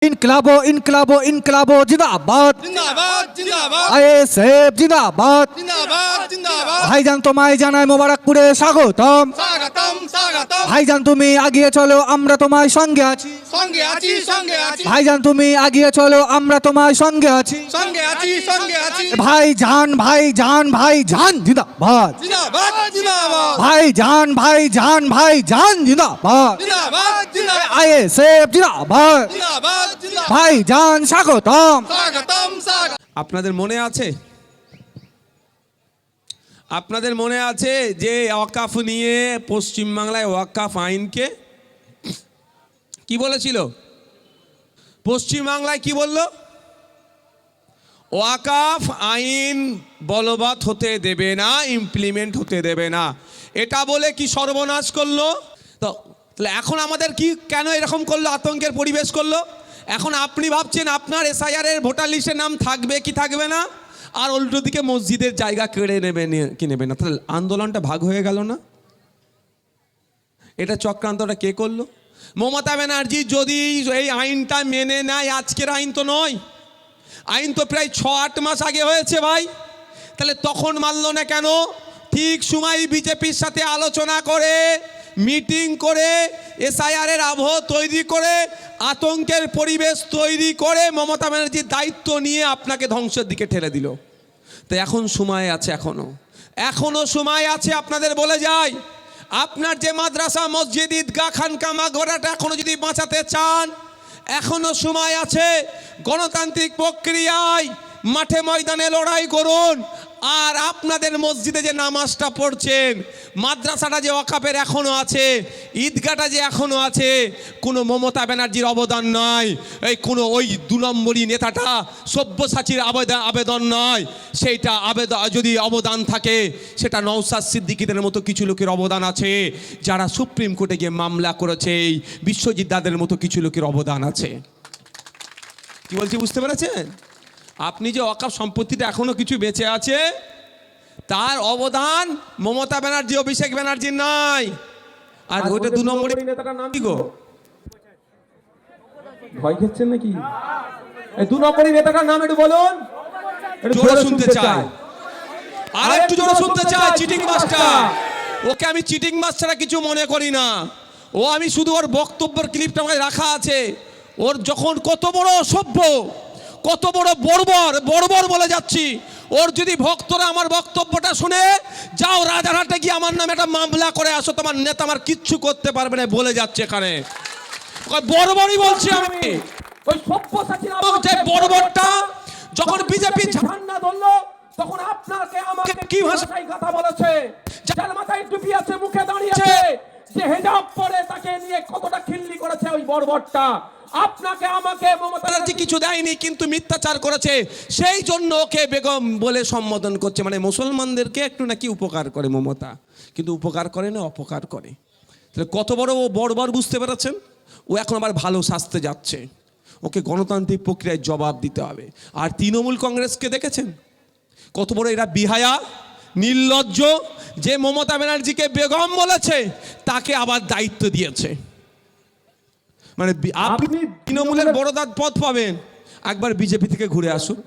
इनकलाबो इनकलाबो इनकलाबो जिंदाबाद जिंदाबाद जिंदाबाद आईएसएफ जिंदाबाद जिंदाबाद जिंदाबाद ভাইজান তোমায় জানাই মোবারকপুরে স্বাগতম স্বাগতম স্বাগতম ভাইজান তুমি আগিয়ে চলো আমরা তোমার সঙ্গে আছি সঙ্গে আছি সঙ্গে আছি ভাইজান তুমি আগিয়ে চলো আমরা তোমার সঙ্গে আছি সঙ্গে আছি সঙ্গে আছি ভাইজান ভাইজান ভাইজান জিন্দাবাদ জিন্দাবাদ জিন্দাবাদ ভাইজান ভাইজান ভাইজান জিন্দাবাদ জিন্দাবাদ জিন্দাবাদ আইএসএফ জিন্দাবাদ জিন্দাবাদ জিন্দাবাদ ভাইজান স্বাগতম স্বাগতম স্বাগতম। আপনাদের মনে আছে যে ওয়াকাফ নিয়ে পশ্চিমবাংলায় ওয়াকাফ আইনকে কি বলেছিল? পশ্চিমবাংলায় কি বলল? ওয়াকাফ আইন বলবৎ হতে দেবে না, ইমপ্লিমেন্ট হতে দেবে না, এটা বলে কি সর্বনাশ করলো। তো তাহলে এখন আমাদের কি কেন এরকম করলো, আতঙ্কের পরিবেশ করলো? এখন আপনি ভাবছেন আপনার এসআইআরের ভোটার লিস্টের নাম থাকবে কি থাকবে না, আর উল্টো দিকে মসজিদের জায়গা কেড়ে নেবে কি নেবে না। তাহলে আন্দোলনটা ভাগ হয়ে গেল না? এটা চক্রান্তটা কে করলো? মমতা ব্যানার্জি যদি এই আইনটা মেনে নেয়, আজকের আইন তো নয়, আইন তো প্রায় 6-8 মাস আগে হয়েছে ভাই, তাহলে তখন মানল না কেন? ঠিক সময় বিজেপির সাথে আলোচনা করে, মিটিং করে, এসআইআরের আবহ তৈরি করে, আতঙ্কের পরিবেশ তৈরি করে মমতা ব্যানার্জির দায়িত্ব নিয়ে আপনাকে ধ্বংসের দিকে ঠেলে দিল। তো এখন সময় আছে, এখনো সময় আছে। আপনাদের বলে যাই, আপনার যে মাদ্রাসা, মসজিদ, ঈদগাহ, খানকা, মাগবারাটা এখনো যদি বাঁচাতে চান, এখনো সময় আছে। গণতান্ত্রিক প্রক্রিয়ায় মাঠে ময়দানে লড়াই করুন। আর আপনাদের মসজিদে যে নামাজটা পড়ছেন, মাদ্রাসাটা যে ওয়াকাফের এখনো আছে, ঈদগাহটা যে এখনো আছে, কোনো মমতা ব্যানার্জির অবদান নাই, এই কোনো ওই 2 নম্বরই নেতাটা সব্যসাচীর আবেদন নয়। সেইটা যদি অবদান থাকে, সেটা নওশাদ সিদ্দিকীদের মতো কিছু লোকের অবদান আছে, যারা সুপ্রিম কোর্টে গিয়ে মামলা করেছে। এই বিশ্বজিৎ দাদের মতো কিছু লোকের অবদান আছে। কি বলছি বুঝতে পেরেছেন? আপনি যে ওয়াকাফ সম্পত্তিটা এখনো কিছু বেঁচে আছে, তার অবদান মমতা ব্যানার্জি, অভিষেক ব্যানার্জির নাই। আর ওইটা 2 নম্বরের নেতাটার নাম কি গো? ভয় খেচ্ছেন নাকি? এই 2 নম্বরের নেতাটার নাম একটু বলুন, জোরে শুনতে চাই। আর একটু জোরে শুনতে চাই। Cheating master. ওকে আমি চিটিং মাস্টার কিছু মনে করি না। ও আমি শুধু ওর বক্তব্যের ক্লিপটা আমায় রাখা আছে। ওর যখন কত বড় অসভ্য, কত বড় বর্বর বলে যাচ্ছি। ওর যদি ভক্তরা আমার বক্তব্যটা শুনে, যাও রাজারহাটে গিয়ে আমার নামে একটা মামলা করে আসো, তোমার নেতা আমার কিচ্ছু করতে পারবে না বলে যাচ্ছে এখানে। বর্বরই বলছি আমি। ওই সভ্যসাচীর যে বর্বরটা যখন বিজেপি ঝান্ডা ধরলো, তখন আপনাকে আমাকে কি ভাষায় কথা বলেছে, যার মাথায় টুপি আছে, মুখে দাঁড়িয়ে আছে, যে হেজাব পরে তাকে নিয়ে কতটা খিল্লি করেছে ওই বর্বরটা। আপনাকে আমাকে মমতা ব্যানার্জি কিছু দেয়নি, কিন্তু মিথ্যাচার করেছে, সেই জন্য ওকে বেগম বলে সম্বোধন করছে। মানে মুসলমানদেরকে একটু নাকি উপকার করে মমতা, কিন্তু উপকার করে না, অপকার করে। তাহলে কত বড় ও বর্বর বুঝতে পেরেছেন? ও এখন আবার ভালো শাস্তে যাচ্ছে। ওকে গণতান্ত্রিক প্রক্রিয়ায় জবাব দিতে হবে। আর তৃণমূল কংগ্রেসকে দেখেছেন কত বড় এরা বিহায়া, নির্লজ্জ, যে মমতা ব্যানার্জিকে বেগম বলেছে, তাকে আবার দায়িত্ব দিয়েছে। মানে আপনি তৃণমূলের বড়দার পদ পাবেন, একবার বিজেপি থেকে ঘুরে আসুন।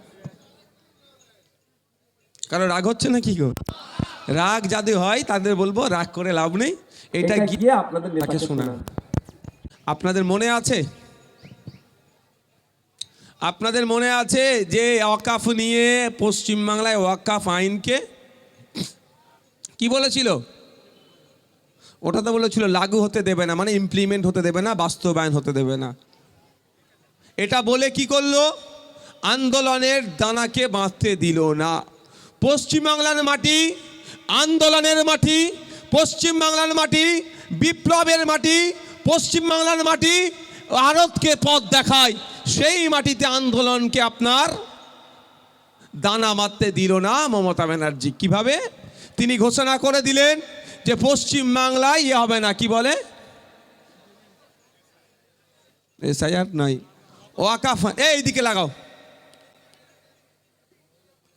কারণ রাগ হচ্ছে না কি গো? রাগ যাদের হয় তাদের বলবো, রাগ করে লাভ নেই, এটা গিয়ে আপনাদের নেতাকে শোনা। আপনাদের মনে আছে যে ওয়াকাফ নিয়ে পশ্চিমবাংলায় ওয়াকাফ আইনকে কি বলেছিল? ওটা তো বলেছিল লাগু হতে দেবে না, মানে ইমপ্লিমেন্ট হতে দেবে না, বাস্তবায়ন হতে দেবে না। এটা বলে কি করলো? আন্দোলনের দানাকে বাঁধতে দিল না। পশ্চিমবাংলার মাটি আন্দোলনের মাটি, পশ্চিমবাংলার মাটি বিপ্লবের মাটি, পশ্চিমবাংলার মাটি ভারতকে পথ দেখায়। সেই মাটিতে আন্দোলনকে আপনার দানা বাঁধতে দিল না মমতা ব্যানার্জি। কিভাবে? তিনি ঘোষণা করে দিলেন যে পশ্চিমবাংলায় ইয়ে হবে না, কি বলে, এসআইআর নাই, ওয়াকাফ। এইদিকে লাগাও।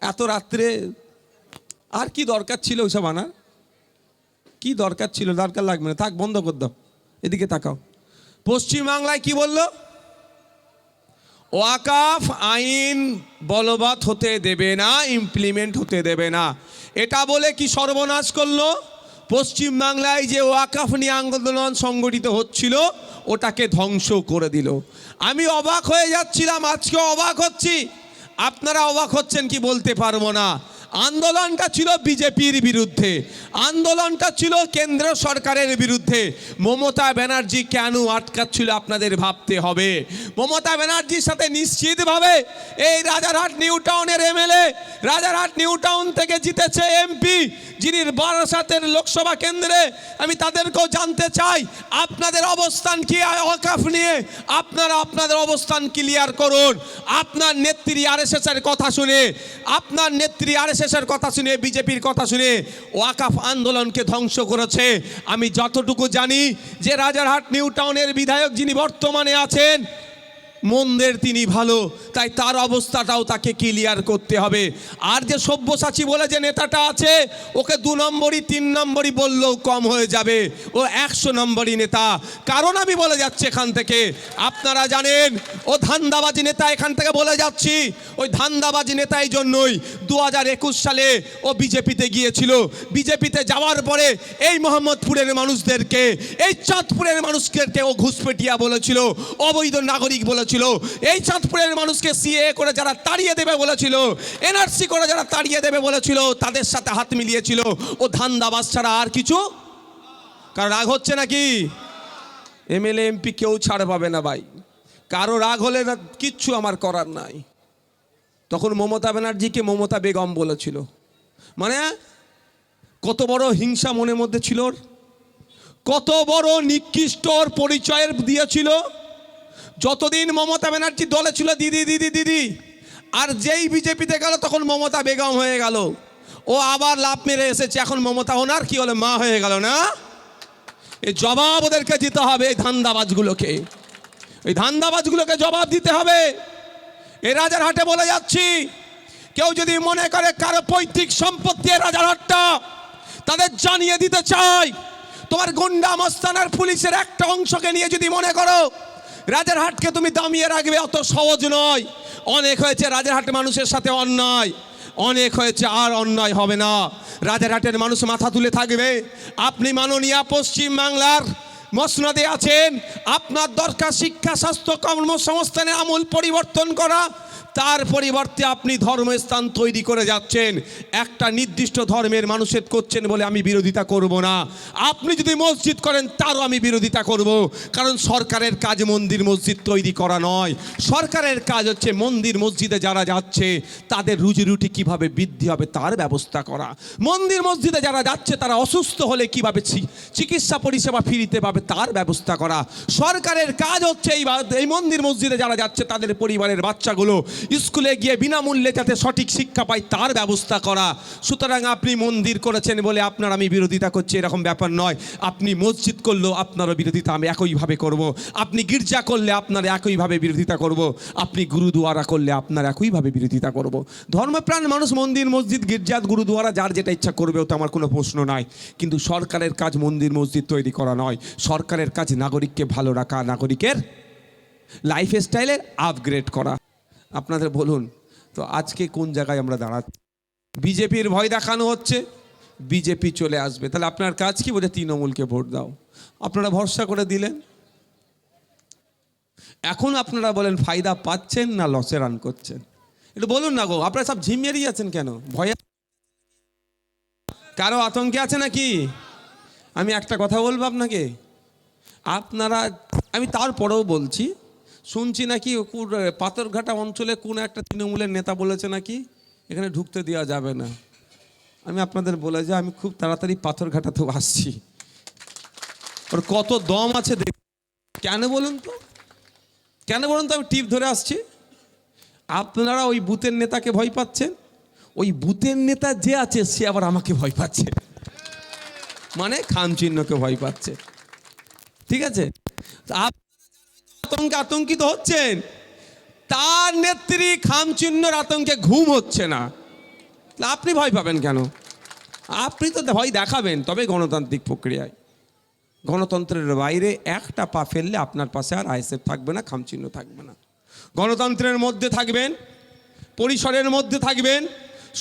এত রাত্রে আর কি দরকার ছিল ওইসব আনার? কি দরকার ছিল? দরকার লাগবে না, থাক, বন্ধ করে দাও। এদিকে তাকাও। পশ্চিমবাংলায় কি বলল? ওয়াকাফ আইন বলবৎ হতে দেবে না, ইমপ্লিমেন্ট হতে দেবে না, এটা বলে কি সর্বনাশ করলো? পশ্চিমবাংলায় যে ওয়াকাফ নিয়ে আন্দোলন সংগঠিত হচ্ছিল ওটাকে ধ্বংস করে দিল। আমি অবাক হয়ে যাচ্ছিলাম, আজকে অবাক হচ্ছি। আপনারা অবাক হচ্ছেন কি বলতে পারবো না। আন্দোলনটা ছিল বিজেপির বিরুদ্ধে, আন্দোলনটা ছিল কেন্দ্র সরকারের বিরুদ্ধে। মমতা ব্যানার্জি কেন আটকাচ্ছিল আপনাদের ভাবতে হবে। মমতা ব্যানার্জির সাথে নিশ্চিতভাবে এই রাজারহাট নিউ টাউনের এমএলএ, রাজারহাট নিউ টাউন থেকে জিতেছে এমপি, যিনি বারাসাতের লোকসভা কেন্দ্রে। আমি তাদেরকেও জানতে চাই আপনাদের অবস্থান কি ওয়াকফ নিয়ে। আপনারা আপনাদের অবস্থান ক্লিয়ার করুন। আপনার নেত্রী আরএসএস এর কথা শুনে, আপনার নেত্রী আরএসএস এর কথা শুনে, বিজেপির কথা শুনে ওয়াকফ আন্দোলনকে ধ্বংস করেছে। আমি যতটুকু জানি যে রাজারহাট নিউ টাউনের বিধায়ক যিনি বর্তমানে আছেন, মন্দের তিনি ভালো, তাই তার অবস্থাটাও তাকে ক্লিয়ার করতে হবে। আর যে সব্যসাচী বলে যে নেতাটা আছে, ওকে 2 নম্বরই 3 নম্বরই বললেও কম হয়ে যাবে, ও 100 নম্বরই নেতা। কারণ আমি বলে যাচ্ছি এখান থেকে, আপনারা জানেন ও ধান্দাবাজি নেতা। এখান থেকে বলে যাচ্ছি, ওই ধান্দাবাজি নেতা এই জন্যই 2021 সালে ও বিজেপিতে গিয়েছিল। বিজেপিতে যাওয়ার পরে এই মোহাম্মদপুরের মানুষদেরকে, এই চাঁদপুরের মানুষদেরকে ও ঘুষপেটিয়া বলেছিল, অবৈধ নাগরিক বলেছিল। এই চাঁদপুরের মানুষকে সিএ করে যারা তাড়িয়ে দেবে বলেছিল, এনআরসি করে যারা তাড়িয়ে দেবে বলেছিল, তাদের সাথে হাত মিলিয়েছিল। ও ধান্দাবাজ ছাড়া আর কিছু। কারো রাগ হচ্ছে নাকি? এমএলএ এমপি কেউ ছাড় পাবে না ভাই। কারো রাগ হলে না কিচ্ছু আমার করার নাই। তখন মমতা ব্যানার্জিকে মমতা বেগম বলেছিল, মানে কত বড় হিংসা মনের মধ্যে ছিল, কত বড় নিকৃষ্টর পরিচয়ের দিয়েছিল। যতদিন মমতা ব্যানার্জি দলে ছিল দিদি দিদি দিদি, আর যেই বিজেপিতে গেল তখন মমতা বেগম হয়ে গেল। ও আবার লাভ মেরে এসেছে, এখন মমতা ওনার কি হলো, মা হয়ে গেল না। এই জবাব ওদেরকে দিতে হবে, এই ধান্দাবাজগুলোকে, এই ধান্দাবাজগুলোকে জবাব দিতে হবে। এই রাজারহাটে বলে যাচ্ছি, কেউ যদি মনে করে কারো পৈতৃক সম্পত্তি রাজারহাটটা, তাদের জানিয়ে দিতে চাই, তোমার গুন্ডা মস্তানার পুলিশের একটা অংশকে নিয়ে যদি মনে করো রাজারহাটকে তুমি দামিয়ে রাখবে, অত সহজ নয়। অনেক হয়েছে রাজারহাটের মানুষের সাথে অন্যায়, অনেক হয়েছে, আর অন্যায় হবে না। রাজারহাটের মানুষ মাথা তুলে থাকবে। আপনি মাননীয় পশ্চিম বাংলার মসনদে আছেন, আপনার দরকার শিক্ষা, স্বাস্থ্য, কর্মসংস্থানের আমূল পরিবর্তন করা। তার পরিবর্তে আপনি ধর্মস্থান তৈরি করে যাচ্ছেন, একটা নির্দিষ্ট ধর্মের মানুষের করছেন বলে আমি বিরোধিতা করব না। আপনি যদি মসজিদ করেন তারও আমি বিরোধিতা করব, কারণ সরকারের কাজ মন্দির মসজিদ তৈরি করা নয়। সরকারের কাজ হচ্ছে মন্দির মসজিদে যারা যাচ্ছে তাদের রুজি রুটি কীভাবে বৃদ্ধি হবে তার ব্যবস্থা করা। মন্দির মসজিদে যারা যাচ্ছে তারা অসুস্থ হলে কীভাবে চিকিৎসা পরিষেবা ফ্রিতে পাবে তার ব্যবস্থা করা। সরকারের কাজ হচ্ছে এই মন্দির মসজিদে যারা যাচ্ছে তাদের পরিবারের বাচ্চাগুলো স্কুলে গিয়ে বিনামূল্যে যাতে সঠিক শিক্ষা পায় তার ব্যবস্থা করা। সুতরাং আপনি মন্দির করেছেন বলে আপনার আমি বিরোধিতা করছি এরকম ব্যাপার নয়। আপনি মসজিদ করলেও আপনারও বিরোধিতা আমি একইভাবে করব। আপনি গির্জা করলে আপনার একইভাবে বিরোধিতা করব। আপনি গুরুদুয়ারা করলে আপনার একইভাবে বিরোধিতা করব। ধর্মপ্রাণ মানুষ মন্দির মসজিদ গির্জা গুরুদুয়ারা যার যেটা ইচ্ছা করবে, ওতে আমার কোনো প্রশ্ন নাই। কিন্তু সরকারের কাজ মন্দির মসজিদ তৈরি করা নয়। সরকারের কাজ নাগরিককে ভালো রাখা, নাগরিকের লাইফস্টাইলের আপগ্রেড করা। আপনাদের বলুন তো আজকে কোন জায়গায় আমরা দাঁড়াচ্ছি? বিজেপির ভয় দেখানো হচ্ছে, বিজেপি চলে আসবে, তাহলে আপনার কাজ কি? বলে তৃণমূলকে ভোট দাও। আপনারা ভরসা করে দিলেন। এখন আপনারা বলেন ফায়দা পাচ্ছেন না লসে রান করছেন? একটু বলুন না গো, আপনারা সব ঝিমিয়ে আছেন কেন? ভয়ে কারো আতঙ্কে আছে নাকি? আমি একটা কথা বলবো আপনাকে, আপনারা, আমি তারপরেও বলছি, শুনছি নাকি পাথরঘাটা অঞ্চলে কোন একটা তৃণমূলের নেতা বলেছে নাকি এখানে ঢুকতে দেওয়া যাবে না। আমি আপনাদের বলে যে আমি খুব তাড়াতাড়ি পাথরঘাটাতেও আসছি, ওর কত দম আছে দেখ। কেন বলুন তো, কেন বলুন তো? আমি টিপ ধরে আসছি। আপনারা ওই বুথের নেতাকে ভয় পাচ্ছেন, ওই বুথের নেতা যে আছে সে আবার আমাকে ভয় পাচ্ছে, মানে খাম চিহ্নকে ভয় পাচ্ছে। ঠিক আছে, আতঙ্কিত হচ্ছেন, তার নেত্রী খামচিহ্নর আতঙ্কে ঘুম হচ্ছে না, আপনি ভয় পাবেন কেন? আপনি তো ভয় দেখাবেন, তবে গণতান্ত্রিক প্রক্রিয়ায়। গণতন্ত্রের বাইরে একটা পা ফেললে আপনার পাশে আর আইএসএফ থাকবে না, খামচিহ্ন থাকবে না। গণতন্ত্রের মধ্যে থাকবেন, পরিসরের মধ্যে থাকবেন,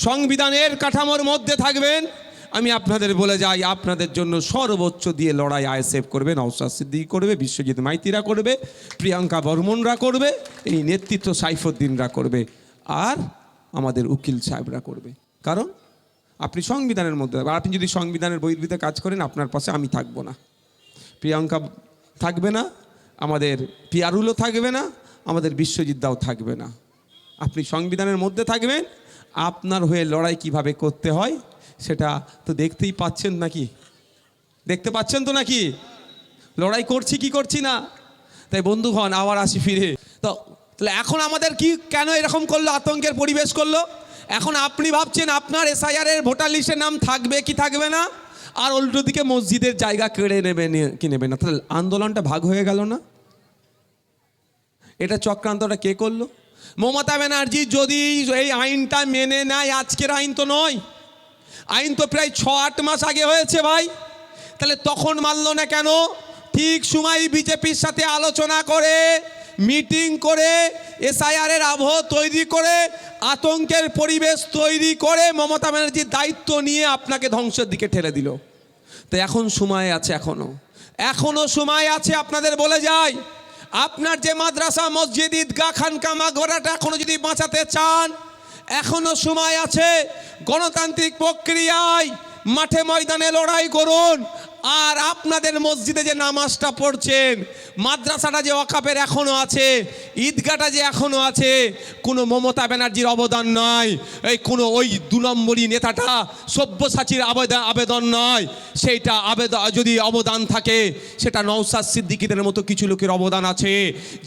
সংবিধানের কাঠামোর মধ্যে থাকবেন। আমি আপনাদের বলে যাই, আপনাদের জন্য সর্বোচ্চ দিয়ে লড়াই আইএসএফ করবে, নওশাদ সিদ্দিকী করবে, বিশ্বজিৎ মাইতিরা করবে, প্রিয়াঙ্কা বর্মনরা করবে, এই নেতৃত্ব সাইফুদ্দিনরা করবে, আর আমাদের উকিল সাহেবরা করবে। কারণ আপনি সংবিধানের মধ্যে, আপনি যদি সংবিধানের বহির্ভূতে কাজ করেন, আপনার পাশে আমি থাকবো না, প্রিয়াঙ্কা থাকবে না, আমাদের পিয়ারুলও থাকবে না, আমাদের বিশ্বজিৎদাও থাকবে না। আপনি সংবিধানের মধ্যে থাকবেন, আপনার হয়ে লড়াই কিভাবে করতে হয় সেটা তো দেখতেই পাচ্ছেন নাকি? দেখতে পাচ্ছেন তো নাকি লড়াই করছি কি করছি না? তাই বন্ধুগণ, আবার আসি ফিরে। তো তাহলে এখন আমাদের কি কেন এরকম করলো, আতঙ্কের পরিবেশ করলো? এখন আপনি ভাবছেন আপনার এসআইআর এর ভোটার লিস্টে নাম থাকবে কি থাকবে না, আর উল্টো দিকে মসজিদের জায়গা কেড়ে নেবে কি নেবে না। তাহলে আন্দোলনটা ভাগ হয়ে গেল না? এটা চক্রান্তটা কে করলো? মমতা ব্যানার্জি যদি এই আইনটা মেনে নেয়, আজকের আইন তো নয়, আইন তো প্রায় 6-8 মাস আগে হয়েছে ভাই, তাহলে তখন মানলো না কেন? ঠিক সময় বিজেপির সাথে আলোচনা করে, মিটিং করে, এসআইআর এর আবহ তৈরি করে, আতঙ্কের পরিবেশ তৈরি করে মমতা ব্যানার্জির দায়িত্ব নিয়ে আপনাকে ধ্বংসের দিকে ঠেলে দিল। তো এখন সময় আছে, এখনো সময় আছে। আপনাদের বলে যাই, আপনার যে মাদ্রাসা, মসজিদ, ঈদগাহ, খানকা, মাগরাটা এখনো যদি বাঁচাতে চান, এখনো সময় আছে। গণতান্ত্রিক প্রক্রিয়ায় মাঠে ময়দানে লড়াই করুন। আর আপনাদের মসজিদে যে নামাজটা পড়ছেন, মাদ্রাসাটা যে ওয়াকাফের এখনো আছে, ঈদগাহটা যে এখনো আছে, কোনো মমতা ব্যানার্জির অবদান নয়, এই কোনো ওই 2 নম্বরই নেতাটা সব্যসাচীর আবেদন নয়। সেইটা যদি অবদান থাকে, সেটা নওশাদ সিদ্দিকীদের মতো কিছু লোকের অবদান আছে,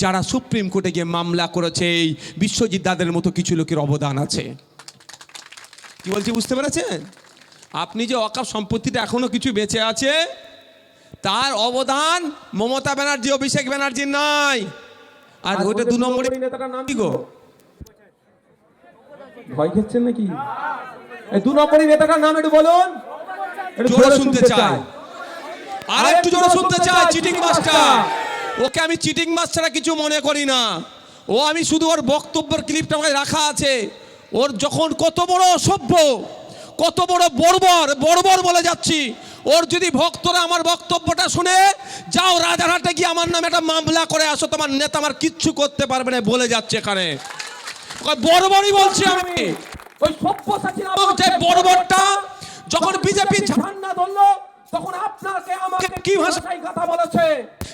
যারা সুপ্রিম কোর্টে গিয়ে মামলা করেছে। এই বিশ্বজিৎ দাদের মতো কিছু লোকের অবদান আছে। কি বলছি বুঝতে পেরেছেন? আপনি যে ওয়াকফ সম্পত্তিটা এখনো কিছু বেঁচে আছে, তার অবদান মমতা ব্যানার্জি, অভিষেক ব্যানার্জির নয়। আর ওইটা 2 নম্বরের নেতাটার নাম কি গো? ভয় খেচ্ছেন নাকি? এই 2 নম্বরের নেতাটার নাম একটু বলুন, একটু জোরে শুনতে চাই, আর একটু জোরে শুনতে চাই। চিটিং মাস্টার, ওকে আমি চিটিং মাস্টার কিছু মনে করি না। ও আমি শুধু ওর বক্তব্যের ক্লিপটা আমাকে রাখা আছে। ওর যখন কত বড় অসভ্য, কত বড় বর্বর বলে যাচ্ছি, ওর যদি ভক্তরা আমার বক্তব্যটা শুনে, যাও রাজারহাটে গিয়ে আমার নামে একটা মামলা করে আসো, তোমার নেতা আমার কিচ্ছু করতে পারবে না বলে যাচ্ছে। এখানে বর্বরই বলছি আমি। ওই সব্যসাচীর যে বর্বরটা যখন বিজেপি ঝান্ডা ধরলো, তখন আপনাকে আমাকে কি ভাষায় কথা বলেছে,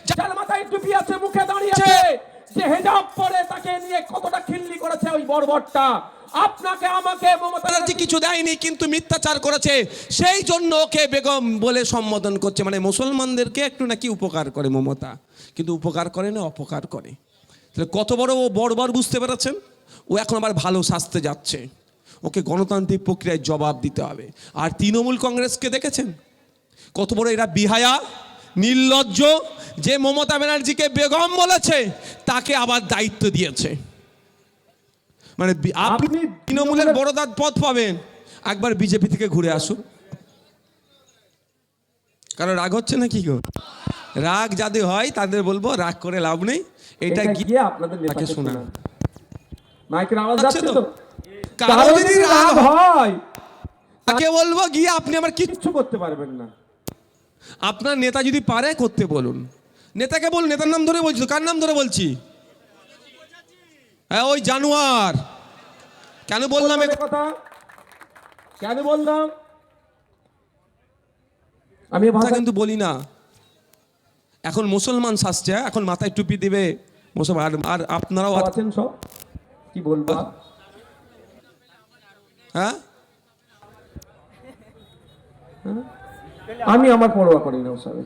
যার মাথায় টুপি আছে, মুখে দাঁড়িয়ে আছে, যে হেজাব পরে তাকে নিয়ে কতটা খিল্লি করেছে ওই বর্বরটা। আপনাকে আমাকে মমতা ব্যানার্জি কিছু দেয়নি, কিন্তু মিথ্যাচার করেছে, সেই জন্য ওকে বেগম বলে সম্বোধন করছে। মানে মুসলমানদেরকে একটু নাকি উপকার করে মমতা, কিন্তু উপকার করে না, অপকার করে। তাহলে কত বড় ও বর্বর বুঝতে পেরেছেন? ও এখন আবার ভালো শাস্তে যাচ্ছে। ওকে গণতান্ত্রিক প্রক্রিয়ায় জবাব দিতে হবে। আর তৃণমূল কংগ্রেসকে দেখেছেন কত বড় এরা বিহায়া, নির্লজ্জ, যে মমতা ব্যানার্জিকে বেগম বলেছে তাকে আবার দায়িত্ব দিয়েছে। মানে আপনি তৃণমূলের বড়দার পদ পাবেন, একবার বিজেপি থেকে ঘুরে আসুন। কারণ রাগ হচ্ছে না কি গো? রাগ যাদের হয় তাদের বলবো, রাগ করে লাভ নেই, এটা গিয়ে আপনাদের নেতাকে শোনান। মাইকের আওয়াজ যাচ্ছে তো? কারো যদি রাগ হয়, তাকে বলবো গিয়ে আপনি আমার কিচ্ছু করতে পারবেন না। আপনার নেতা যদি পারে করতে বলুন, নেতাকে বলুন। নেতার নাম ধরে বলছি, কার নাম ধরে বলছি? হ্যাঁ, ওই জানোয়ার। কেন বললাম কথা? কেন বললাম? আমি ভাষা কিন্তু বলি না। এখন মুসলমান শাসছে, এখন মাথায় টুপি দিবে মুসলমান। আর আপনারাও আছেন সব, কি বলবো? হ্যাঁ, আমি আমার পরোয়া করি না ওসবে।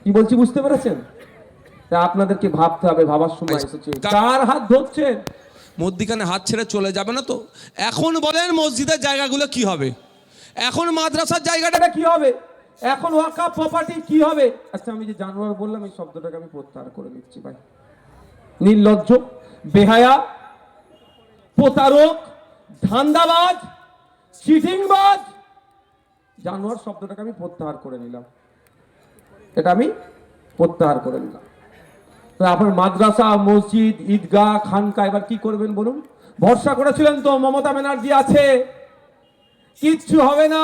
কি বলছি বুঝতে পেরেছেন? তা আপনাদেরকে ভাবতে হবে, ভাবার সময় এসেছে। কার হাত ধরছেন? মধ্যিখানে হাত ছেড়ে চলে যাবে না তো। এখন বলেন মসজিদের জায়গাগুলো কি হবে, এখন মাদ্রাসার জায়গাটা কি হবে, এখন ওয়াকফ প্রপার্টি কি হবে? আচ্ছা, আমি যে জানোয়ার বললাম, এই শব্দটাকে আমি প্রত্যাহার করে নিচ্ছি ভাই। নির্লজ্জ, বেহায়া, প্রতারক, ধান্দাবাজ, চিটিংবাজ, জানোয়ার শব্দটাকে আমি প্রত্যাহার করে নিলাম। এটা আমি প্রত্যাহার করে নিলাম। তা আপনার মাদ্রাসা, মসজিদ, ঈদগাহ, খানকা এবার কি করবেন বলুন? ভরসা করেছিলেন তো মমতা ব্যানার্জি আছে, কিচ্ছু হবে না।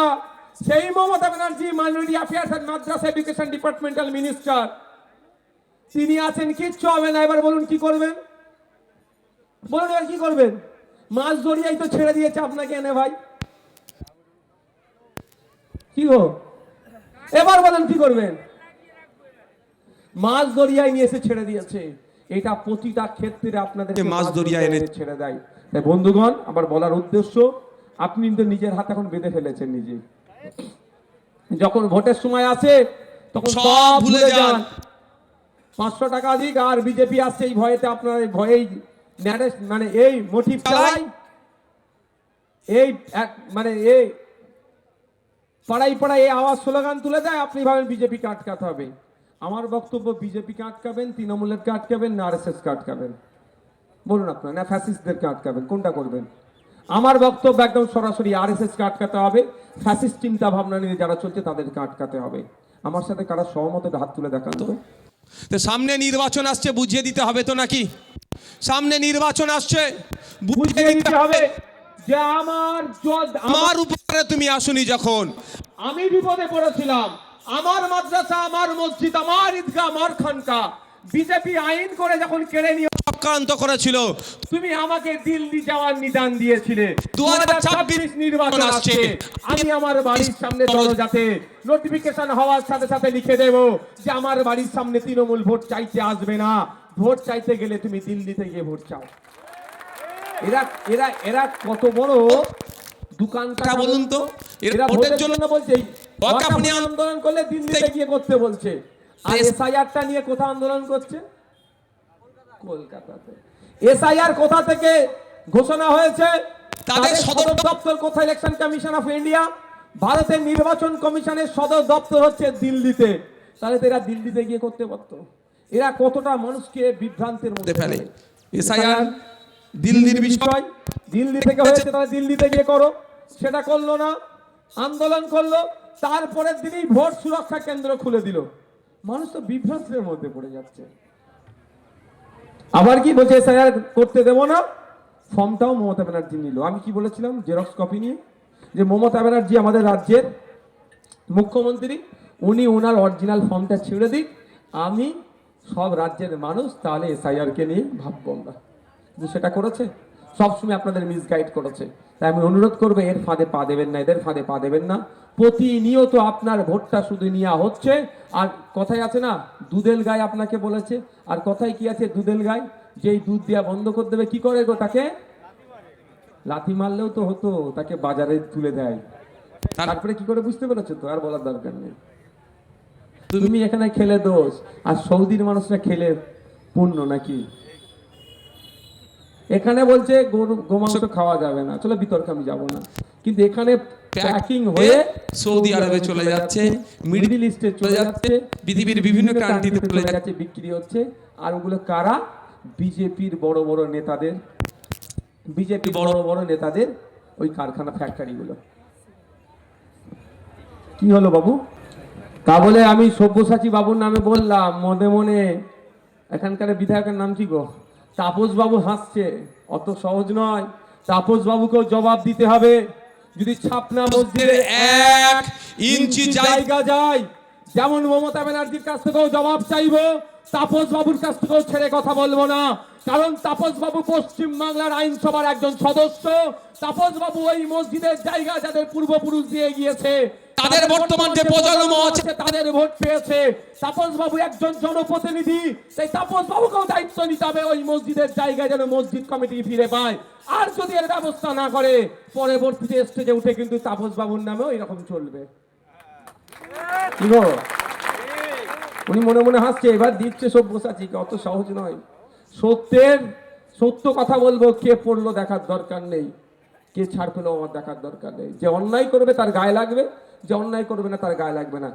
সেই Mamata Banerjee minority affairs and madrasa education departmental minister, তিনি আছেন, কিচ্ছু হবে না। এবার বলুন কি করবেন? বলুন এবার কি করবেন? মাছ ধরিয়াই তো ছেড়ে দিয়েছে আপনাকে এনে ভাই, কি গো এবার বলেন কি করবেন? মাছ দরিয়ায় নিয়ে এসে ছেড়ে দিয়েছে। এটা প্রতিটা ক্ষেত্রে আপনাদের মাছ দরিয়ায় এনে ছেড়ে দেয়। তাই বন্ধুগণ, আমার বলার উদ্দেশ্য, আপনি কিন্তু নিজের হাত এখন বেঁধে ফেলেছেন নিজে। যখন ভোটের সময় আসে তখন সব ভুলে যান। 500 টাকা দিক আর বিজেপি আসছে এই ভয়েতে, আপনার এই ভয়েই মানে এই মোটিভ চালাই, এই মানে এই পাড়াই পাড়াই এই আওয়াজ স্লোগান তুলে দেয়, আপনি ভাবেন বিজেপিকে আটকাতে হবে। আমার বক্তব্য, বিজেপিকে আটকাবেন, তৃণমূলেরকে আটকাবেন না আরএসএসকে আটকাবেন? বলুন আপনার, না ফ্যাসিস্টদেরকে আটকাবেন, কোনটা করবেন? আমার বক্তব্য একদম সরাসরি, আরএসএসকে আটকাতে হবে, ফ্যাসিস্ট চিন্তা ভাবনা নিয়ে যারা চলছে তাদেরকে আটকাতে হবে। আমার সাথে কারা সহমত হাত তুলে দেখান তো। তো সামনে নির্বাচন আসছে, বুঝিয়ে দিতে হবে তো নাকি? সামনে নির্বাচন আসছে, বুঝিয়ে দিতে হবে যে আমার উপরে তুমি আসুনি যখন আমি বিপদে পড়েছিলাম, আমার মাদ্রাসা, আমার মসজিদ, আমার ঈদগাহ, আমার খানকা বিজেপি আইন করে যখন কেড়ে নিয়ে আক্রান্ত করেছিল, তুমি আমাকে দিল্লি যাওয়ার নিদান দিয়েছিলে। 2026 নির্বাচন আসছে, আমি আমার বাড়ির সামনে দরজাতে নোটিফিকেশন হওয়ার সাথে সাথে লিখে দেব যে আমার বাড়ির সামনে তৃণমূল ভোট চাইতে আসবে না, ভোট চাইতে গেলে তুমি দিল্লিতে গিয়ে ভোট চাও। এরা এরা এরা কত বড় দোকানটা বলুন তো। এরা ভোটের জন্য বলছে আপনি আন্দোলন করলে দিল্লিতে গিয়ে করতে বলছে, আর এসআইআরটা নিয়ে কোথায় আন্দোলন করছে? কলকাতাতে। এসআইআর কোথা থেকে ঘোষণা হয়েছে? তাদের সদর দপ্তর কোথায়? Election commission of India. ভারতের নির্বাচন কমিশনের সদর দপ্তর হচ্ছে দিল্লিতে। তাহলে তো এরা দিল্লিতে গিয়ে করতে পারতো। এরা কতটা মানুষকে বিভ্রান্তের মধ্যে ফেলে। এসআইআর দিল্লির বিষয়, দিল্লি থেকে হয়েছে, তাহলে দিল্লিতে গিয়ে করো। সেটা করলো না, আন্দোলন করলো, তারপরের দিনই ভোট সুরক্ষা কেন্দ্র খুলে দিল। মানুষ তো বিভ্রান্তের মধ্যে পড়ে যাচ্ছে। আবার কি বলছে, এসআইআর করতে দেবো না, ফর্মটাও মমতা ব্যানার্জি নিল। আমি কি বলেছিলাম জেরক্স কপি নিয়ে, যে মমতা ব্যানার্জি আমাদের রাজ্যের মুখ্যমন্ত্রী, উনি ওনার অরিজিনাল ফর্মটা ছেড়ে দিক, আমি সব রাজ্যের মানুষ তাহলে এসআইআর কে নিয়ে ভাববো আমরা। কিন্তু সেটা করেছে, সবসময় আপনাদের মিসগাইড করেছে। তাই আমি অনুরোধ করবো, এর ফাঁদে পা দেবেন না, এদের ফাঁদে পা দেবেন না। প্রতিনিয়ত আপনার ভোটটা শুধু নেওয়া হচ্ছে। আর কথায় আছে না, দুধেল গায়ে আপনাকে বলেছে, আর কথায় কি আছে, দুধেল গায়ে যেই দুধ দেওয়া বন্ধ করে দেবে, কি করে গো, তাকে লাথি মারলেও তো হতো, তাকে বাজারে তুলে দেয়। তারপরে কি করে বুঝতে পেরেছো তো, আর বলার দরকার নেই। তুমি এখানে খেলে দোষ, আর সৌদির মানুষরা খেলে পুণ্য নাকি? এখানে বলছে গোমাংস খাওয়া যাবে না, চলো বিতর্কে আমি যাব না, কিন্তু এখানে প্যাকিং হয়ে সৌদি আরবে চলে যাচ্ছে, মিডল ইস্টে চলে যাচ্ছে, পৃথিবীর বিভিন্ন কান্ট্রিতে চলে যাচ্ছে, বিক্রি হচ্ছে। আর ওগুলো কারা? বিজেপির বড় বড় নেতাদের, বিজেপি বড় বড় নেতাদের ওই কারখানা, ফ্যাক্টরিগুলো। কি হলো বাবু? তা বলে আমি সব্যসাচী বাবুর নামে বললাম, মনে মনে এখানকার বিধায়কের নাম কি গো, তাপস বাবু হাসছে। অত সহজ নয়, তাপস বাবুকেও জবাব দিতে হবে। যদি ছাপনা মসজিদে 1 ইঞ্চি জায়গা যায়, যেমন মমতা ব্যানার্জির কাছ থেকেও জবাব চাইবো, তাপস বাবুর কাছ থেকেও ছেড়ে কথা বলবো না। কারণ তাপস বাবু পশ্চিম বাংলার আইনসভার একজন সদস্য। তাপস বাবু ওই মসজিদের জায়গা যাদের পূর্বপুরুষ দিয়ে গিয়েছে, তাদের বর্তমান যে প্রজন্ম আছে তাদের ভোট পেয়েছে। তাপস বাবু একজন জনপ্রতিনিধি, তাই তাপস বাবুকেও দায়িত্ব নিতে হবে ওই মসজিদের জায়গায় যেন মসজিদ কমিটি ফিরে পায়। আর যদি এর ব্যবস্থা না করে, পরবর্তীতে স্টেজে উঠে কিন্তু তাপস বাবুর নামেও এরকম চলবে। কি গো, উনি মনে মনে হাসছে, এবার দিচ্ছে সব্যসাচীকে, অত সহজ নয়। সত্য কথা বলবো, কে পড়লো দেখার দরকার নেই, কে ছাড় পেলো আমার দেখার দরকার নেই। যে অন্যায় করবে তার গায়ে লাগবে, যে অন্যায় করবে না তার গায়ে লাগবে না।